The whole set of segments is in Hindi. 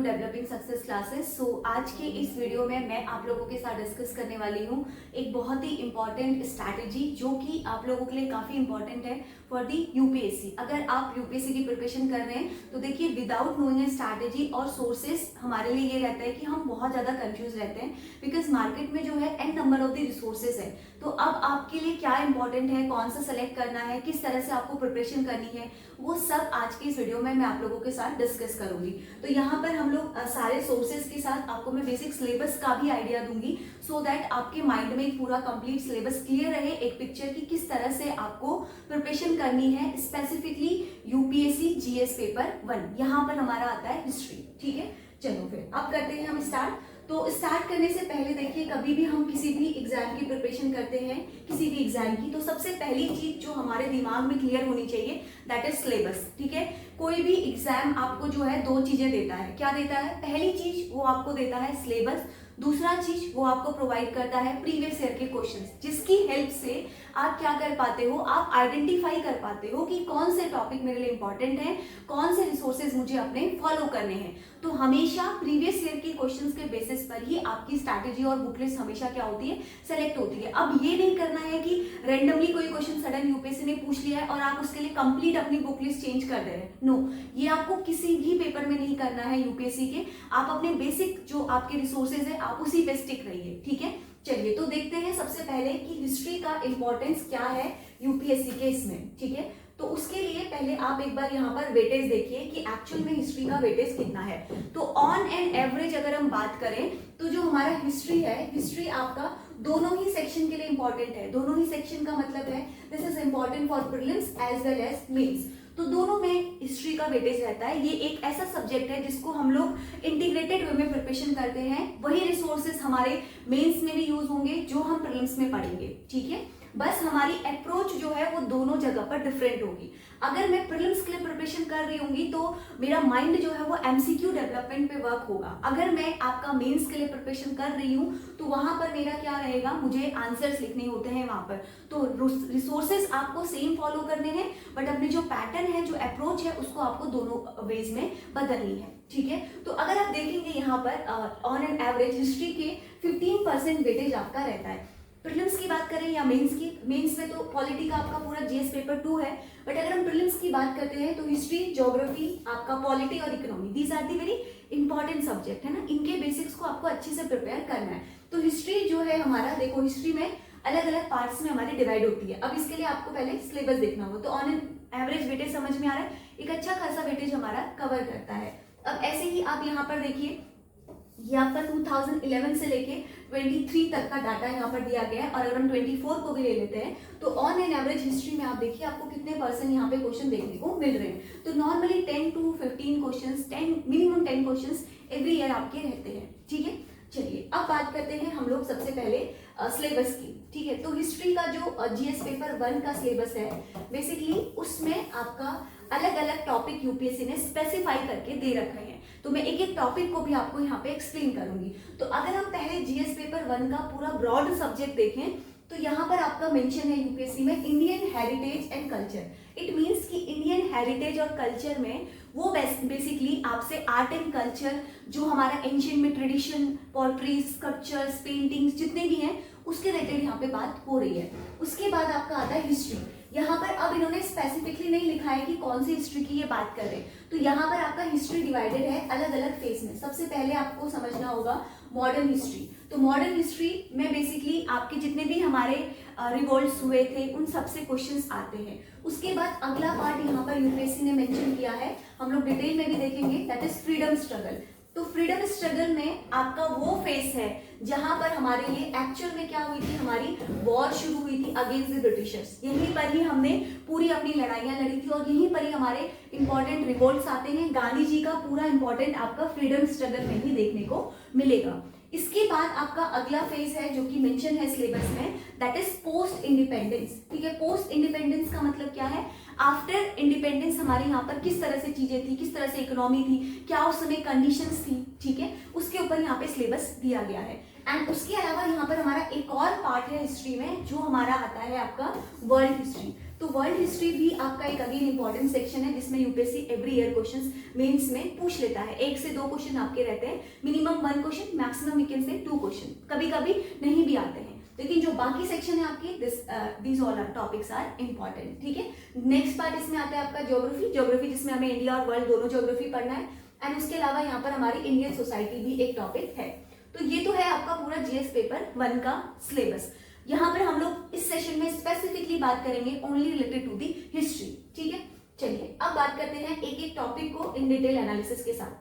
Developing success classes. सो आज के इस वीडियो में मैं आप लोगों के साथ डिस्कस करने वाली हूँ एक बहुत ही इंपॉर्टेंट स्ट्रैटेजी जो कि आप लोगों के लिए काफ़ी इंपॉर्टेंट है फॉर दी यूपीएससी। अगर आप यूपीएससी की प्रिपरेशन कर रहे हैं तो देखिए, विदाउट नोइंग ए स्ट्रैटेजी और सोर्सेज हमारे लिए ये रहता है कि हम बहुत ज़्यादा कंफ्यूज रहते हैं, बिकॉज मार्केट में जो है an number of the resources है। तो अब आपके लिए क्या इंपॉर्टेंट है, कौन सा सेलेक्ट करना है, किस तरह से आपको प्रिपरेशन करनी है, वो सब आज के इस वीडियो में मैं आप लोगों के साथ डिस्कस करूंगी। तो यहाँ पर हम लोग सारे सोर्सेज के साथ आपको मैं बेसिक सिलेबस का भी आइडिया दूंगी, सो दैट आपके माइंड में एक पूरा कंप्लीट सिलेबस क्लियर रहे, एक पिक्चर की किस तरह से आपको प्रिपरेशन करनी है स्पेसिफिकली यूपीएससी जीएस पेपर 1। यहाँ पर हमारा आता है हिस्ट्री। ठीक है, चलो फिर अब करते हैं हम स्टार्ट। तो स्टार्ट करने से पहले देखिए, कभी भी हम किसी भी एग्जाम की प्रिपरेशन करते हैं, किसी भी एग्जाम की, तो सबसे पहली चीज जो हमारे दिमाग में क्लियर होनी चाहिए दैट इज सिलेबस। ठीक है, कोई भी एग्जाम आपको जो है दो चीजें देता है। क्या देता है? पहली चीज वो आपको देता है सिलेबस, दूसरा चीज वो आपको प्रोवाइड करता है प्रीवियस ईयर के क्वेश्चंस, जिसकी हेल्प से आप क्या कर पाते हो, आप आइडेंटिफाई कर पाते हो कि कौन से टॉपिक मेरे लिए इंपॉर्टेंट है, कौन से रिसोर्सेज मुझे अपने फॉलो करने हैं। तो हमेशा प्रीवियस ईयर के क्वेश्चंस के बेसिस पर ही आपकी स्ट्रैटेजी और बुक लिस्ट हमेशा क्या होती है, सेलेक्ट होती है। अब ये नहीं करना है कि रेंडमली कोई क्वेश्चन सडन यूपीएससी ने पूछ लिया है और आप उसके लिए कंप्लीट अपनी बुक लिस्ट चेंज कर दे रहे हैं। नो, ये आपको किसी भी पेपर में नहीं करना है यूपीएससी के। आप अपने बेसिक जो आपके रिसोर्सेज है आप उसी पे स्टिक रहिए। ठीक है, चलिए तो देखते हैं सबसे पहले कि हिस्ट्री का इंपॉर्टेंस क्या है यूपीएससी के इसमें। ठीक है, तो उसके लिए पहले आप एक बार यहाँ पर वेटेज देखिए कि एक्चुअल में हिस्ट्री का वेटेज कितना है। तो ऑन एन एवरेज अगर हम बात करें तो जो हमारा हिस्ट्री है, हिस्ट्री आपका दोनों ही सेक्शन के लिए इंपॉर्टेंट है। दोनों ही सेक्शन का मतलब है this is important for prelims as well as mains. तो दोनों में हिस्ट्री का वेटेज रहता है। ये एक ऐसा सब्जेक्ट है जिसको हम लोग इंटीग्रेटेड वे में प्रिपरेशन करते हैं। वही रिसोर्सेज हमारे मेंस में भी यूज होंगे जो हम प्रीलिम्स में पढ़ेंगे। ठीक है, बस हमारी अप्रोच जो है वो दोनों जगह पर डिफरेंट होगी। अगर मैं प्रीलिम्स के लिए प्रिपरेशन कर रही होंगी तो मेरा माइंड जो है वो एमसीक्यू डेवलपमेंट पे वर्क होगा। अगर मैं आपका मेंस के लिए प्रिपरेशन कर रही हूँ तो वहां पर मेरा क्या रहेगा, मुझे आंसर्स लिखने होते हैं वहां पर। तो रिसोर्सेज आपको सेम फॉलो करने हैं, बट अपनी जो पैटर्न है, जो अप्रोच है, उसको आपको दोनों वेज में बदलनी है। ठीक है, तो अगर आप देखेंगे यहाँ पर ऑन एन एवरेज हिस्ट्री के 15% वेटेज आपका रहता है। प्रीलिम्स की बात करें या मेंस की, मेंस में तो पॉलिटी का आपका पूरा जीएस पेपर 2 है, बट अगर हम प्रीलिम्स की बात करते हैं तो हिस्ट्री, ज्योग्राफी, आपका पॉलिटी और economy, these are the very important subject है ना। इनके बेसिक्स को आपको अच्छे से प्रिपेयर करना है। तो हिस्ट्री जो है हमारा, देखो हिस्ट्री में अलग अलग पार्ट्स में हमारी डिवाइड होती है। अब इसके लिए आपको पहले सिलेबस देखना होगा। तो ऑन एन एवरेज वेटेज समझ में आ रहा है, एक अच्छा खासा वेटेज हमारा कवर करता है। अब ऐसे ही आप यहाँ पर देखिए, ये आपका 2011 से लेके 23 तक का डाटा यहाँ पर दिया गया है। और अगर हम 24 को भी ले लेते हैं तो ऑन एन एवरेज हिस्ट्री में आप देखिए आपको कितने परसेंट यहाँ पे क्वेश्चन देखने को मिल रहे हैं। तो normally 10 to 15 questions, minimum 10 questions every year आपके रहते हैं। ठीक है, चलिए अब बात करते हैं हम लोग सबसे पहले सिलेबस की। ठीक है, तो हिस्ट्री का जो जीएस पेपर 1 का सिलेबस है, बेसिकली उसमें आपका अलग अलग टॉपिक यूपीएससी ने स्पेसिफाई करके दे रखे हैं। तो मैं एक एक टॉपिक को भी आपको यहाँ पे एक्सप्लेन करूंगी। तो अगर हम पहले जीएस पेपर 1 का पूरा ब्रॉड सब्जेक्ट देखें तो यहाँ पर आपका मेंशन है यूपीएससी में Indian heritage and culture. It means कि इंडियन हेरिटेज और कल्चर में वो बेसिकली आपसे आर्ट एंड कल्चर, जो हमारा एंशिएंट में ट्रेडिशन, पोर्ट्रीज, स्कल्पचर्स, पेंटिंग्स जितने भी हैं, उसके रिलेटेड यहाँ पे बात हो रही है। उसके बाद आपका आता है हिस्ट्री। यहाँ पर अब इन्होंने स्पेसिफिकली नहीं लिखा है कि कौन सी हिस्ट्री की ये बात कर रहे हैं। तो यहाँ पर आपका हिस्ट्री डिवाइडेड है अलग अलग फेज में। सबसे पहले आपको समझना होगा मॉडर्न हिस्ट्री। तो मॉडर्न हिस्ट्री में बेसिकली आपके जितने भी हमारे रिवोल्ट्स हुए थे उन सबसे क्वेश्चंस आते हैं। उसके बाद अगला पार्ट यहाँ पर यूपीएससी ने मेंशन किया है, हम लोग डिटेल में भी देखेंगे, दैट इज फ्रीडम स्ट्रगल। तो फ्रीडम स्ट्रगल में आपका वो फेस है जहां पर हमारे लिए एक्चुअल में क्या हुई थी, हमारी वॉर शुरू हुई थी अगेंस्ट द ब्रिटिशर्स। यहीं पर ही हमने पूरी अपनी लड़ाइयां लड़ी थी और यहीं पर ही हमारे इंपॉर्टेंट रिवोल्ट्स आते हैं। गांधी जी का पूरा इंपॉर्टेंट आपका फ्रीडम स्ट्रगल में ही देखने को मिलेगा। इसके बाद आपका अगला फेज है जो कि मेंशन है सिलेबस में, दैट इज पोस्ट इंडिपेंडेंस। ठीक है, पोस्ट इंडिपेंडेंस का मतलब क्या है, आफ्टर इंडिपेंडेंस हमारे यहाँ पर किस तरह से चीजें थी, किस तरह से इकोनॉमी थी, क्या उस समय कंडीशंस थी। ठीक है, उसके ऊपर यहाँ पे सिलेबस दिया गया है। एंड उसके अलावा यहाँ पर हमारा एक और पार्ट है हिस्ट्री में जो हमारा आता है आपका वर्ल्ड हिस्ट्री। तो वर्ल्ड हिस्ट्री भी आपका एक अगेन इंपॉर्टेंट सेक्शन है जिसमें UPSC every year questions mains में पूछ लेता है। 1 से 2 क्वेश्चन आपके रहते हैं, minimum 1 question, maximum we can say 2 question, कभी कभी नहीं भी आते हैं, लेकिन जो बाकी सेक्शन है आपके these all topics are important. ठीक है, नेक्स्ट पार्ट इसमें आता है आपका ज्योग्राफी जिसमें हमें इंडिया और वर्ल्ड दोनों ज्योग्राफी पढ़ना है, एंड उसके अलावा यहाँ पर हमारी इंडियन सोसाइटी भी एक टॉपिक है। तो ये तो है आपका पूरा जीएस पेपर 1 का सिलेबस। यहाँ पर हम लोग इस सेशन में स्पेसिफिकली बात करेंगे only related to the history. ठीक है, चलिए अब बात करते हैं एक एक टॉपिक को इन डिटेल एनालिसिस के साथ।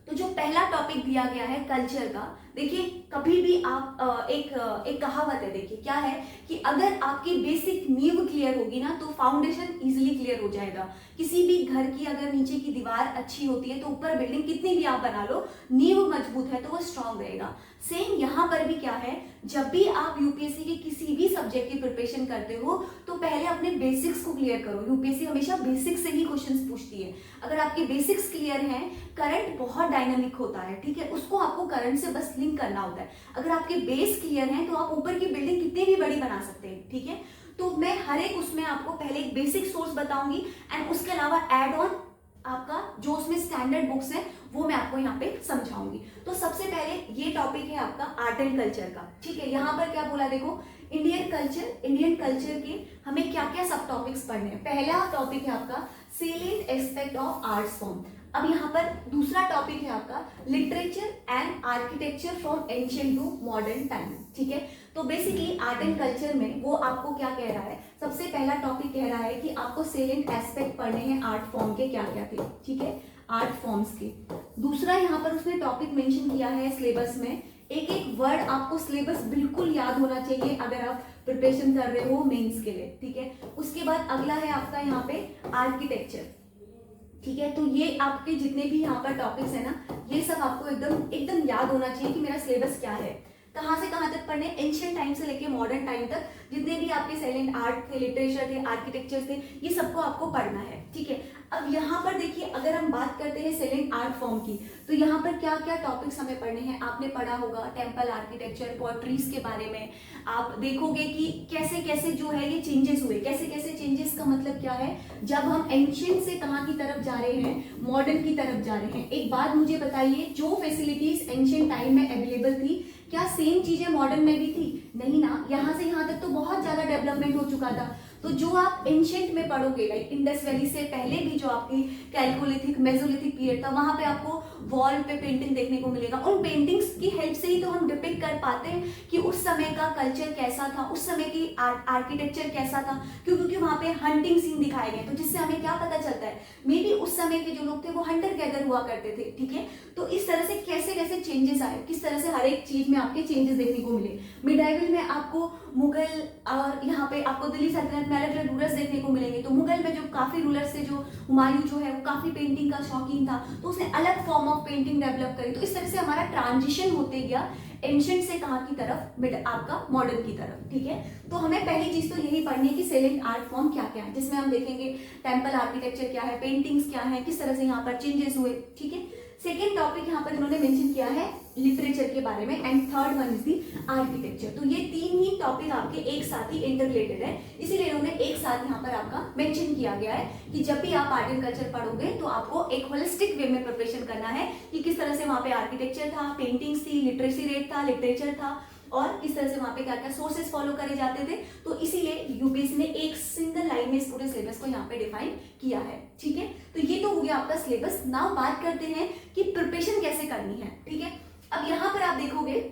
तो जो पहला टॉपिक दिया गया है कल्चर का, देखिए कभी भी आप एक कहावत है, देखिए क्या है कि अगर आपकी बेसिक नींव क्लियर होगी ना तो फाउंडेशन इजीली क्लियर हो जाएगा। किसी भी घर की अगर नीचे की दीवार अच्छी होती है तो ऊपर बिल्डिंग कितनी भी आप बना लो, नींव मजबूत है तो वो स्ट्रांग रहेगा। सेम यहाँ पर भी क्या है, जब भी आप यूपीएससी के किसी भी सब्जेक्ट की प्रिपरेशन करते हो तो पहले अपने बेसिक्स को क्लियर करो। यूपीएससी हमेशा बेसिक्स से ही क्वेश्चंस पूछती है। अगर आपके बेसिक्स क्लियर हैं, करंट बहुत डायनामिक होता है, ठीक है, उसको आपको करंट से बस लिंक करना होता है। अगर आपके बेस क्लियर हैं तो आप ऊपर की बिल्डिंग कितनी भी बड़ी बना सकते हैं। ठीक है, तो मैं हर एक उसमें आपको पहले एक बेसिक सोर्स बताऊंगी एंड उसके अलावा एड ऑन आपका जो उसमें स्टैंडर्ड बुक्स है वो मैं आपको यहाँ पे समझाऊंगी। तो सबसे पहले ये टॉपिक है आपका आर्ट एंड कल्चर का। ठीक है, यहाँ पर क्या बोला, देखो इंडियन कल्चर के हमें क्या क्या सब टॉपिक्स पढ़ने हैं। पहला टॉपिक है आपका salient aspect of arts form. अब यहाँ पर दूसरा टॉपिक है आपका literature and architecture from ancient to modern time. ठीक है, तो बेसिकली आर्ट एंड कल्चर में वो आपको क्या कह रहा है, सबसे पहला टॉपिक कह रहा है कि आपको सेलिएंट एस्पेक्ट पढ़ने हैं आर्ट फॉर्म के क्या क्या थे। ठीक है, आर्ट फॉर्म्स के। दूसरा यहाँ पर उसने टॉपिक मेंशन किया है सिलेबस में, एक एक वर्ड आपको सिलेबस बिल्कुल याद होना चाहिए अगर आप प्रिपरेशन कर रहे हो मेंस के लिए। ठीक है, उसके बाद अगला है आपका यहाँ पे आर्किटेक्चर। ठीक है, तो ये आपके जितने भी यहाँ पर टॉपिक्स है ना, ये सब आपको एकदम याद होना चाहिए कि मेरा सिलेबस क्या है, कहाँ से कहाँ तक पढ़ने, एंशिएंट टाइम से लेके मॉडर्न टाइम तक जितने भी आपके सेलिएंट आर्ट थे, लिटरेचर थे, आर्किटेक्चर थे, ये सबको आपको पढ़ना है। ठीक है, अब यहाँ पर देखिए अगर हम बात करते हैं सेलिएंट आर्ट फॉर्म की, तो यहाँ पर क्या क्या टॉपिक्स हमें पढ़ने हैं। आपने पढ़ा होगा टेम्पल आर्किटेक्चर, पोएट्रीज के बारे में आप देखोगे कि कैसे कैसे जो है ये चेंजेस हुए, कैसे कैसे चेंजेस का मतलब क्या है, जब हम एंशिएंट से कहाँ की तरफ जा रहे हैं, मॉडर्न की तरफ जा रहे हैं। एक बात मुझे बताइए, जो फैसिलिटीज एंशिएंट टाइम में अवेलेबल थी क्या सेम चीजें मॉडर्न में भी थी? नहीं ना, यहाँ से यहाँ तक तो बहुत ज्यादा डेवलपमेंट हो चुका था। तो जो आप एंशिएंट में पढ़ोगे, लाइक इंडस वैली से पहले भी जो आपकी कैल्कोलिथिक मेसोलिथिक पीरियड था, वहां पे आपको वॉल पे पेंटिंग देखने को मिलेगा। उन पेंटिंग्स की हेल्प से ही तो हम डिपिक्ट कर पाते हैं कि उस समय का कल्चर कैसा था, उस समय की आर्किटेक्चर कैसा था, क्योंकि वहां पे हंटिंग सीन दिखाए गए। तो जिससे हमें क्या पता चलता है, मे बी उस समय के जो लोग थे वो हंटर गैदर हुआ करते थे। ठीक है, तो इस तरह से कैसे कैसे चेंजेस आए, किस तरह से हर एक चीज में आपके चेंजेस देखने को मिले। मिडाइवल में आपको मुगल और यहाँ पे आपको दिल्ली सल्तनत में अलग अलग रूलर्स देखने को मिलेंगे। तो मुगल में जो काफी रूलर्स थे, जो हुमायूं जो है वो काफी पेंटिंग का शौकीन था, तो उसने अलग फॉर्म ऑफ पेंटिंग डेवलप करी। तो इस तरह से हमारा ट्रांजिशन होते गया एंशिएंट से कहाँ की तरफ, मिड आपका मॉडर्न की तरफ। ठीक है, तो हमें पहली चीज तो यही पढ़नी है कि सेलिएंट आर्ट फॉर्म क्या क्या है, जिसमें हम देखेंगे टेम्पल आर्किटेक्चर क्या है, पेंटिंग्स क्या है, किस तरह से यहाँ पर चेंजेस हुए। ठीक है, सेकेंड टॉपिक यहाँ पर इन्होंने मेंशन किया है लिटरेचर के बारे में, and third one is the architecture. तो ये तीन ही टॉपिक आपके एक साथ ही इंटररिलेटेड है, इसीलिए इन्होंने एक साथ यहाँ पर आपका मेंशन किया गया है कि जब भी आप आर्ट एंड कल्चर पढ़ोगे तो आपको एक होलिस्टिक वे में प्रिपरेशन करना है कि किस तरह से वहाँ पे आर्किटेक्चर था, पेंटिंग्स थी, लिटरेसी रेट था, लिटरेचर था, और किस तरह से वहाँ पे क्या क्या सोर्सेस फॉलो करे जाते थे। तो इसीलिए यूपीएससी ने एक सिंगल लाइन में इस पूरे सिलेबस को यहाँ पे डिफाइन किया है। ठीक है, तो ये तो हो गया आपका सिलेबस। नाउ बात करते हैं कि प्रिपरेशन कैसे करनी है। ठीक है, अब यहाँ पर आप देखोगे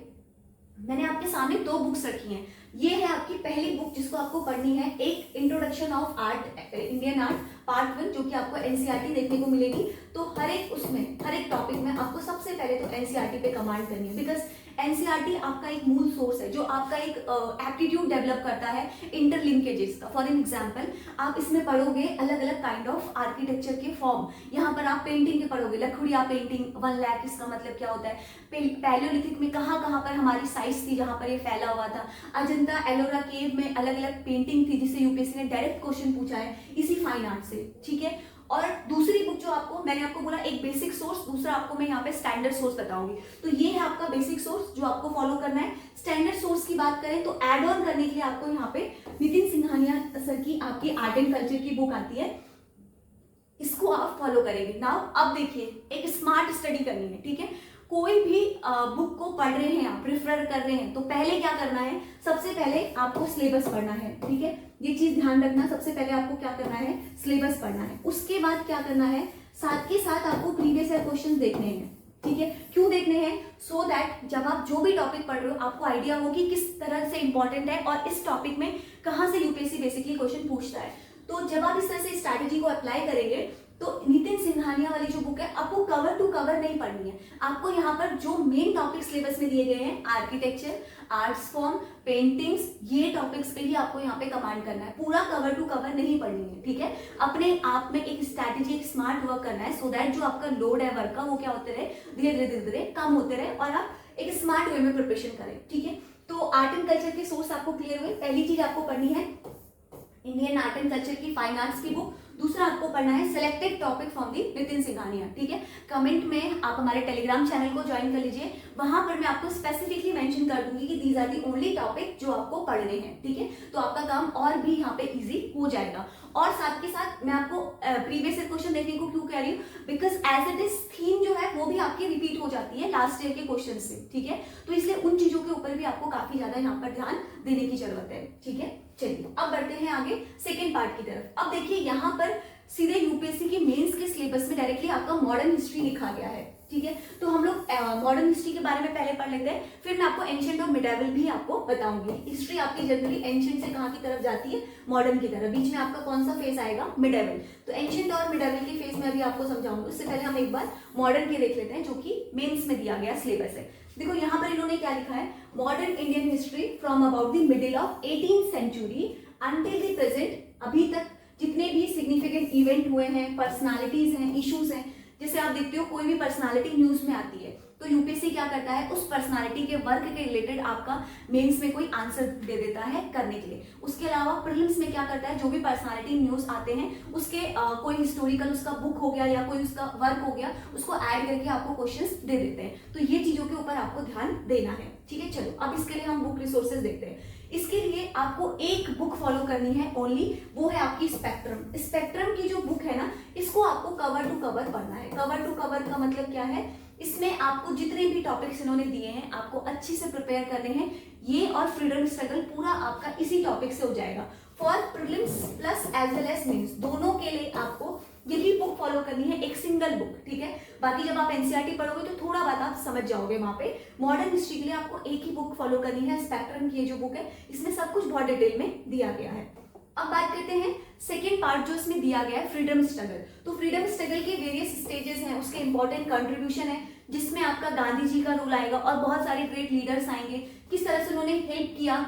मैंने आपके सामने 2 बुक्स रखी हैं। ये है आपकी पहली बुक जिसको आपको पढ़नी है, एक introduction of art, Indian art part 1, जो कि आपको एनसीईआरटी देखने को मिलेगी। तो हर एक टॉपिक में आपको सबसे पहले तो एनसीईआरटी पे कमांड करनी है, बिकॉज एनसीईआरटी आपका एक मूल सोर्स है जो आपका एक एप्टीट्यूड डेवलप करता है इंटरलिंकेजेस का। फॉर एग्जांपल आप इसमें पढ़ोगे अलग अलग काइंड ऑफ आर्किटेक्चर के फॉर्म। यहाँ पर आप पेंटिंग के पढ़ोगे, लखुड़िया पेंटिंग 1 लाख, इसका मतलब क्या होता है, पैलियोलिथिक में कहाँ कहाँ पर हमारी साइट्स थी जहाँ पर ये फैला हुआ था, अजंता एलोरा केव में अलग अलग पेंटिंग थी जिससे यूपीएससी ने डायरेक्ट क्वेश्चन पूछा है इसी फाइन आर्ट से। ठीक है, और दूसरी बुक जो आपको मैंने आपको बोला एक बेसिक सोर्स, दूसरा आपको मैं यहाँ पे स्टैंडर्ड सोर्स बताऊंगी। तो ये है आपका बेसिक सोर्स जो आपको फॉलो करना है। स्टैंडर्ड सोर्स की बात करें तो एड ऑन करने के लिए आपको यहाँ पे नितिन सिंघानिया गोपीनाथ सर की आपकी आर्ट एंड कल्चर की बुक आती है, इसको आप फॉलो करेंगे। नाउ अब देखिए, एक स्मार्ट स्टडी करनी है, ठीक है। कोई भी बुक को पढ़ रहे हैं, आप प्रिफर कर रहे हैं, तो पहले क्या करना है, सबसे पहले आपको सिलेबस पढ़ना है, ठीक है। ये चीज ध्यान रखना, सबसे पहले आपको क्या करना है, सिलेबस पढ़ना है। उसके बाद क्या करना है, साथ के साथ आपको प्रीवियस ईयर क्वेश्चन देखने हैं, ठीक है। क्यों देखने हैं, सो दैट जब आप जो भी टॉपिक पढ़ रहे हो आपको आइडिया हो कि किस तरह से इंपॉर्टेंट है और इस टॉपिक में कहां से यूपीएससी बेसिकली क्वेश्चन पूछता है। तो जब आप इस तरह से स्ट्रैटेजी को अप्लाई करेंगे तो नितिन सिंघानिया वाली जो बुक है आपको कवर टू कवर नहीं पढ़नी है। आपको यहाँ पर जो मेन टॉपिक सिलेबस में दिए गए हैं, आर्किटेक्चर, आर्ट्स फॉर्म, पेंटिंग्स, ये टॉपिक्स पे ही आपको यहाँ पे कमांड करना है, पूरा कवर टू कवर नहीं पढ़नी है, ठीक है। अपने आप में एक स्ट्रैटेजी, एक स्मार्ट वर्क करना है, सो दैट जो आपका लोड है वर्क का वो क्या होते रहे, धीरे धीरे धीरे धीरे कम होते रहे और आप एक स्मार्ट वे में प्रिपरेशन करें, ठीक है। तो आर्ट एंड कल्चर के सोर्स आपको क्लियर हुए। पहली चीज आपको पढ़नी है इंडियन आर्ट एंड कल्चर की फाइन आर्ट्स की बुक। दूसरा आपको पढ़ना है selected topic from the Nitin Singhania, ठीक है। कमेंट में आप हमारे टेलीग्राम चैनल को ज्वाइन कर लीजिए, वहां पर मैं आपको स्पेसिफिकली मेंशन कर दूंगी कि these are the only topic जो आपको पढ़ने हैं, ठीक है। तो आपका काम और भी यहाँ पे इजी हो जाएगा। और साथ के साथ मैं आपको प्रीवियस ईयर क्वेश्चन देखने को क्यों कह रही हूँ, because as it is theme जो है वो भी आपकी रिपीट हो जाती है लास्ट ईयर के क्वेश्चन से, ठीक है। तो इसलिए उन चीजों के ऊपर भी आपको काफी ज्यादा यहाँ पर ध्यान देने की जरूरत है, ठीक है। चलिए अब बढ़ते हैं आगे सेकेंड पार्ट की तरफ। अब देखिए यहाँ पर सीधे यूपीएससी के मेंस के सिलेबस में डायरेक्टली आपका मॉडर्न हिस्ट्री लिखा गया है, ठीक है। तो हम लोग मॉडर्न हिस्ट्री के बारे में पहले पढ़ लेते हैं, फिर मैं आपको एंशिएंट और मिडाइवल भी आपको बताऊंगी। हिस्ट्री आपकी जनरली एंशिएंट से कहाँ की तरफ जाती है, मॉडर्न की तरफ, बीच में आपका कौन सा फेज आएगा, मिडाइवल। तो एंशिएंट और मिडाइवल के फेज में अभी आपको समझाऊंगी, उससे पहले हम एक बार मॉडर्न के देख लेते हैं जो कि मेंस में दिया गया सिलेबस है। देखो यहाँ पर इन्होंने क्या लिखा है, modern Indian history from about the middle of 18th century until the present. अभी तक जितने भी सिग्निफिकेंट इवेंट हुए हैं, पर्सनालिटीज हैं, इश्यूज हैं, जैसे आप देखते हो कोई भी पर्सनालिटी न्यूज में आती है तो यूपीएससी क्या करता है, उस पर्सनालिटी के वर्क के रिलेटेड आपका मेंस में कोई आंसर दे देता है करने के लिए। उसके अलावा प्रीलिम्स में क्या करता है, जो भी पर्सनालिटी न्यूज आते हैं उसके कोई हिस्टोरिकल उसका बुक हो गया या कोई उसका वर्क हो गया, उसको ऐड करके आपको क्वेश्चंस दे देते हैं। तो ये चीजों के ऊपर आपको ध्यान देना है, ठीक है। चलो अब इसके लिए हम बुक रिसोर्सेज देखते हैं। इसके लिए आपको एक बुक फॉलो करनी है ओनली, वो है आपकी स्पेक्ट्रम। स्पेक्ट्रम की जो बुक है ना, इसको आपको कवर टू कवर पढ़ना है। कवर टू कवर का मतलब क्या है, इसमें आपको जितने भी टॉपिक्स इन्होंने दिए हैं आपको अच्छे से प्रिपेयर करने हैं। ये और फ्रीडम स्ट्रगल पूरा आपका इसी टॉपिक से हो जाएगा। For prelims plus as well as mains, दोनों के लिए आपको यही बुक फॉलो करनी है, एक सिंगल बुक, ठीक है। बाकी जब आप एनसीईआरटी पढ़ोगे तो थोड़ा बात आप समझ जाओगे वहां पे। मॉडर्न हिस्ट्री के लिए आपको एक ही बुक फॉलो करनी है, स्पेक्ट्रम की जो बुक है, इसमें सब कुछ बहुत डिटेल में दिया गया है। अब बात करते हैं सेकेंड पार्ट जो इसमें दिया गया है, फ्रीडम स्ट्रगल। तो फ्रीडम स्ट्रगल के वेरियस स्टेजेस हैं, उसके इंपॉर्टेंट कंट्रीब्यूशन है, जिसमें आपका गांधी जी का रोल आएगा और बहुत सारे ग्रेट लीडर्स आएंगे, किस तरह से उन्होंने हेल्प किया।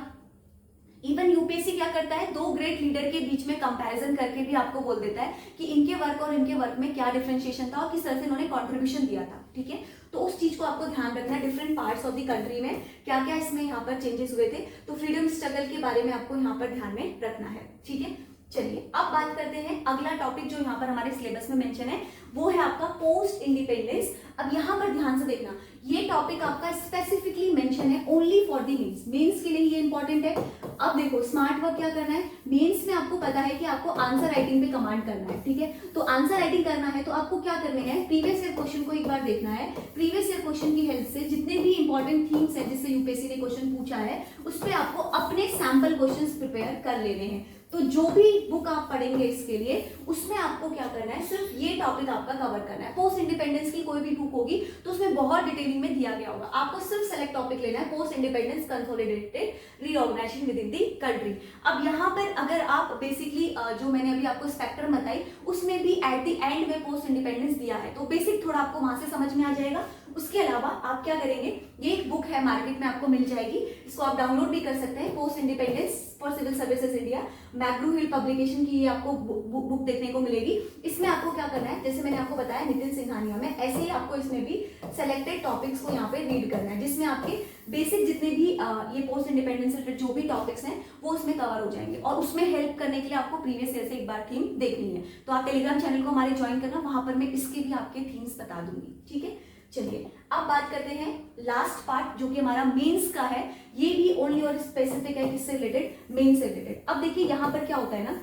इवन यूपीएससी क्या करता है, दो ग्रेट लीडर के बीच में कंपैरिजन करके भी आपको बोल देता है कि इनके वर्क और इनके वर्क में क्या डिफरेंशिएशन था और किस तरह से इन्होंने कंट्रीब्यूशन दिया था, ठीक है। तो उस चीज को आपको ध्यान रखना है, different parts of the country में क्या क्या इसमें यहाँ पर चेंजेस हुए थे। तो फ्रीडम स्ट्रगल के बारे में आपको यहाँ पर ध्यान में रखना है, ठीक है। चलिए अब बात करते हैं अगला टॉपिक जो यहाँ पर हमारे सिलेबस में मेंशन है, वो है आपका पोस्ट इंडिपेंडेंस। अब यहाँ पर ध्यान से देखना, ये टॉपिक आपका स्पेसिफिकली मेंशन है only for the mains. Mains के लिए ये इंपॉर्टेंट है। अब देखो स्मार्ट वर्क क्या करना है, मेंस में आपको पता है कि आपको आंसर राइटिंग पे कमांड करना है, ठीक है। तो आंसर राइटिंग करना है तो आपको क्या करना है, प्रीवियस ईयर क्वेश्चन को एक बार देखना है। प्रीवियस ईयर क्वेश्चन की हेल्प से जितने भी इंपॉर्टेंट थीम्स है जिससे यूपीएससी ने क्वेश्चन पूछा है, उस पर आपको अपने सैंपल क्वेश्चन प्रिपेयर कर लेने हैं। तो जो भी बुक आप पढ़ेंगे इसके लिए, उसमें आपको क्या करना है, सिर्फ ये टॉपिक आपका कवर करना है। पोस्ट इंडिपेंडेंस की कोई भी बुक होगी तो उसमें बहुत डिटेलिंग में दिया गया होगा, आपको सिर्फ सेलेक्ट टॉपिक लेना है, post independence consolidated reorganisation within the country. अब यहाँ पर अगर आप बेसिकली जो मैंने अभी आपको स्पेक्ट्रम बताई, उसमें भी एट द एंड में पोस्ट इंडिपेंडेंस दिया है, तो बेसिक थोड़ा आपको वहां से समझ में आ जाएगा। उसके अलावा आप क्या करेंगे, ये एक बुक है, मार्केट में आपको मिल जाएगी, इसको आप डाउनलोड भी कर सकते हैं, post independence for civil services India, McGraw Hill publication की ये आपको बुक देखने को मिलेगी। इसमें आपको क्या करना है, जैसे मैंने आपको बताया नितिन सिंघानिया में, ऐसे ही आपको इसमें भी सेलेक्टेड टॉपिक्स को यहाँ पे रीड करना है, जिसमें आपके बेसिक जितने भी ये पोस्ट इंडिपेंडेंस रिलेटेड जो भी टॉपिक्स हैं वो उसमें कवर हो जाएंगे। और उसमें हेल्प करने के लिए आपको प्रीवियस ईयर से एक बार थीम देखनी है, तो आप टेलीग्राम चैनल को हमारे ज्वाइन करना, वहां पर मैं इसके भी आपके थीम्स बता दूंगी, ठीक है। चलिए अब बात करते हैं लास्ट पार्ट जो कि हमारा मेंस का है। ये भी ओनली और स्पेसिफिक है, किससे रिलेटेड, मेंस से रिलेटेड। अब देखिए यहाँ पर क्या होता है ना,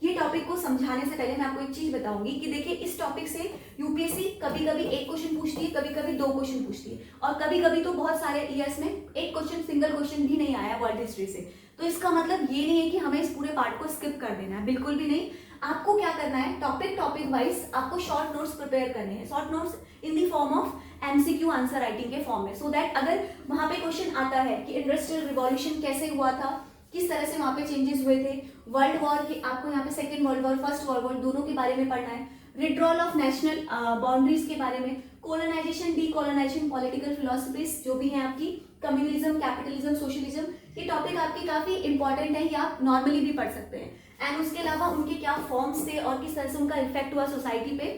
ये टॉपिक को समझाने से पहले मैं आपको एक चीज बताऊंगी कि देखिए इस टॉपिक से यूपीएससी कभी कभी एक क्वेश्चन पूछती है, कभी कभी दो क्वेश्चन पूछती है, और कभी कभी तो बहुत सारे ईयर्स में एक क्वेश्चन, सिंगल क्वेश्चन भी नहीं आया वर्ल्ड हिस्ट्री से। तो इसका मतलब ये नहीं है कि हमें इस पूरे पार्ट को स्किप कर देना है, बिल्कुल भी नहीं। आपको क्या करना है, टॉपिक वाइज आपको शॉर्ट नोट्स प्रिपेयर करने हैं, short notes in the form of MCQ answer writing के फॉर्म में, सो दैट अगर वहां पे क्वेश्चन आता है कि इंडस्ट्रियल रिवॉल्यूशन कैसे हुआ था, किस तरह से वहां पे चेंजेस हुए थे, वर्ल्ड वॉर के आपको यहाँ पे second world war, first world war दोनों के बारे में पढ़ना है, विड्रॉल ऑफ नेशनल बाउंड्रीज के बारे में, कोलोनाइजेशन, डीकोलोनाइजेशन, पॉलिटिकल फिलोसफीज जो भी है आपकी, कम्युनिज्म, कैपिटलिज्म, सोशलिज्म, ये टॉपिक आपके काफी इंपॉर्टेंट है, ये आप नॉर्मली भी पढ़ सकते हैं। एंड उसके अलावा उनके क्या फॉर्म्स थे और किस तरह से उनका इफेक्ट हुआ सोसाइटी पे,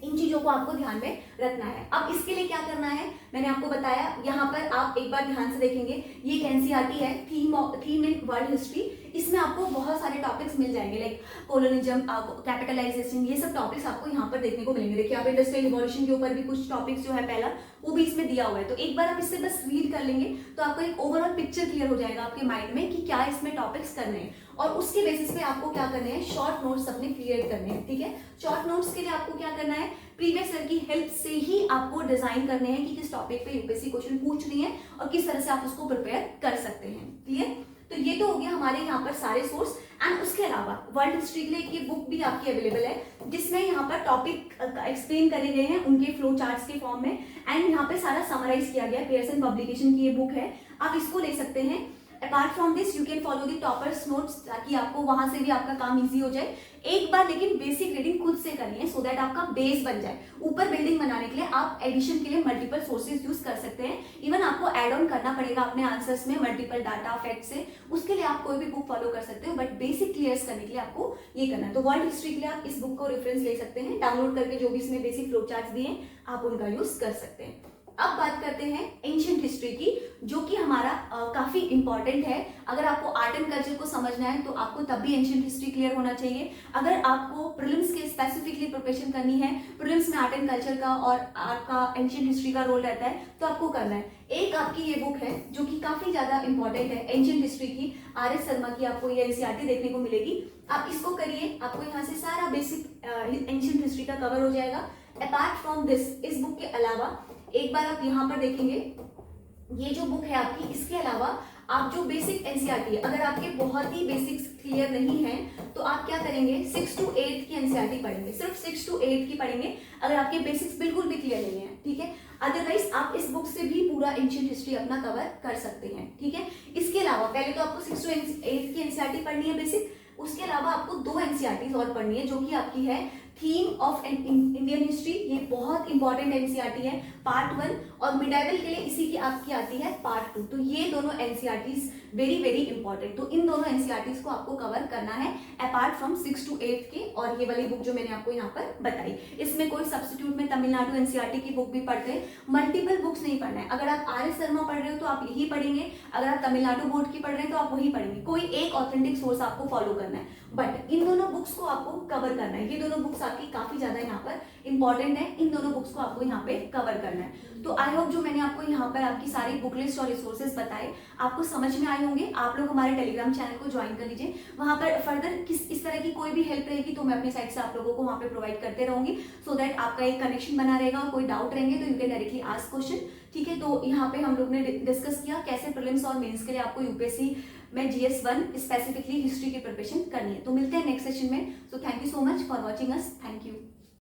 इन चीजों को आपको ध्यान में रखना है। अब इसके लिए क्या करना है, मैंने आपको बताया, यहाँ पर आप एक बार ध्यान से देखेंगे, ये एक एनसीईआरटी है, थीम इन वर्ल्ड हिस्ट्री। इसमें आपको बहुत सारे टॉपिक्स मिल जाएंगे, लाइक कोलोनिज्म, कैपिटलाइजेशन, ये सब टॉपिक्स आपको यहाँ पर देखने को मिलेंगे। देखिए आप इंडस्ट्रियल रिवॉल्यूशन के ऊपर भी कुछ टॉपिक्स जो है पहला वो भी इसमें दिया हुआ है, तो एक बार आप इससे बस रीड कर लेंगे तो आपको एक ओवरऑल पिक्चर क्लियर हो जाएगा आपके माइंड में कि क्या इसमें टॉपिक्स करने हैं, और उसके बेसिस पे आपको क्या करने हैं, शॉर्ट नोट्स अपने क्रिएट करने हैं। ठीक है, शॉर्ट नोट्स के लिए आपको क्या करना है, प्रीवियस ईयर की हेल्प से ही आपको डिजाइन करने हैं कि किस टॉपिक पे यूपीएससी क्वेश्चन पूछ रही है और किस तरह से आप उसको प्रिपेयर कर सकते हैं। क्लियर, तो ये तो हो गया हमारे यहाँ पर सारे सोर्स। एंड उसके अलावा वर्ल्ड हिस्ट्री के लिए एक ये बुक भी आपकी अवेलेबल है, जिसमें यहाँ पर टॉपिक एक्सप्लेन करे गए हैं उनके फ्लो चार्ट्स के फॉर्म में, एंड यहाँ पे सारा समराइज किया गया है। पियर्सन पब्लिकेशन की ये बुक है, आप इसको ले सकते हैं। Apart from this you can follow the toppers notes, ताकि आपको वहां से भी आपका काम इजी हो जाए। एक बार लेकिन बेसिक रीडिंग खुद से करनी है, सो दैट आपका बेस बन जाए। ऊपर बिल्डिंग बनाने के लिए आप एडिशन के लिए मल्टीपल सोर्सेज यूज कर सकते हैं, इवन आपको एड ऑन करना पड़ेगा अपने आंसर्स में मल्टीपल डाटा फैक्ट से, उसके लिए आप कोई भी बुक फॉलो कर सकते हो, बट बेसिक क्लियर करने के लिए आपको ये करना है। तो वर्ल्ड हिस्ट्री के लिए आप इस बुक को रेफरेंस ले सकते हैं, डाउनलोड करके जो भी इसमें बेसिक फ्लो चार्ट्स दिए आप उनका यूज कर सकते हैं। अब बात करते हैं एंशिएंट हिस्ट्री की, जो कि हमारा काफी इंपॉर्टेंट है। अगर आपको आर्ट एंड कल्चर को समझना है तो आपको तब भी एंशिएंट हिस्ट्री क्लियर होना चाहिए। अगर आपको प्रीलिम्स के स्पेसिफिकली प्रिपरेशन करनी है, प्रीलिम्स में आर्ट एंड कल्चर का और आपका एंशिएंट हिस्ट्री का रोल रहता है, तो आपको करना है। एक आपकी ये बुक है जो कि काफी ज्यादा इंपॉर्टेंट है एंशिएंट हिस्ट्री की, आर.एस. शर्मा की, आपको ये एनसीईआरटी देखने को मिलेगी। आप इसको करिए, आपको यहाँ से सारा बेसिक एंशिएंट हिस्ट्री का कवर हो जाएगा। अपार्ट फ्रॉम दिस, इस बुक के अलावा एक बार आप यहाँ पर देखेंगे, ये जो बुक है आपकी, इसके अलावा आप जो बेसिक एनसीईआरटी है, अगर आपके बहुत ही बेसिक्स क्लियर नहीं है तो आप क्या करेंगे, 6 to 8 की एनसीईआरटी पढ़ेंगे, सिर्फ 6 to 8 की पढ़ेंगे अगर आपके बेसिक्स बिल्कुल भी क्लियर नहीं है। ठीक है, अदरवाइज आप इस बुक से भी पूरा एंशिएंट हिस्ट्री अपना कवर कर सकते हैं। ठीक है, इसके अलावा पहले तो आपको 6 to 8 की एनसीईआरटी पढ़नी है बेसिक, उसके अलावा आपको 2 एनसीईआरटीज और पढ़नी है, जो कि आपकी है थीम ऑफ इंडियन हिस्ट्री, ये बहुत इंपॉर्टेंट एनसीईआरटी है, पार्ट 1, और मिडाइवल के लिए इसी की आपकी आती है पार्ट 2। तो ये दोनों एनसीईआरटीज वेरी वेरी इंपॉर्टेंट, तो इन दोनों एनसीईआरटीज को आपको कवर करना है अपार्ट फ्रॉम 6 to 8 के। और ये वाली बुक जो मैंने आपको यहाँ पर बताई, इसमें कोई सब्स्टिट्यूट में तमिलनाडु एनसीईआरटी की बुक भी पढ़ते हैं, मल्टीपल बुक्स नहीं पढ़ना है। अगर आप आर.एस. शर्मा पढ़ रहे हो तो आप यही पढ़ेंगे, अगर आप तमिलनाडु बोर्ड की पढ़ रहे हैं तो आप वही पढ़ेंगे, कोई एक ऑथेंटिक सोर्स आपको फॉलो करना है, बट इन दोनों बुक्स को आपको कवर करना है। ये दोनों बुक्स आपकी काफी ज्यादा यहाँ पर इंपॉर्टेंट है, इन दोनों बुक्स को आपको यहाँ पे कवर करना है। तो आई होप जो मैंने आपको यहाँ पर आपकी सारी बुक लिस्ट और रिसोर्सेज बताए आपको समझ में आए होंगे। आप लोग हमारे टेलीग्राम चैनल को ज्वाइन कर लीजिए, वहां पर फर्दर इस तरह की कोई भी हेल्प रहेगी तो मैं अपनी साइड से आप लोगों को वहां पे प्रोवाइड करते रहूंगी, सो दैट आपका एक कनेक्शन बना रहेगा, और कोई डाउट रहेंगे तो you can directly ask question. ठीक है, तो यहाँ पे हम लोग ने डिस्कस किया कैसे प्रीलिम्स और मेंस के लिए आपको यूपीएससी में GS1 स्पेसिफिकली हिस्ट्री की प्रिपरेशन करनी है। तो मिलते हैं नेक्स्ट सेशन में। So thank you so much for watching us, thank you.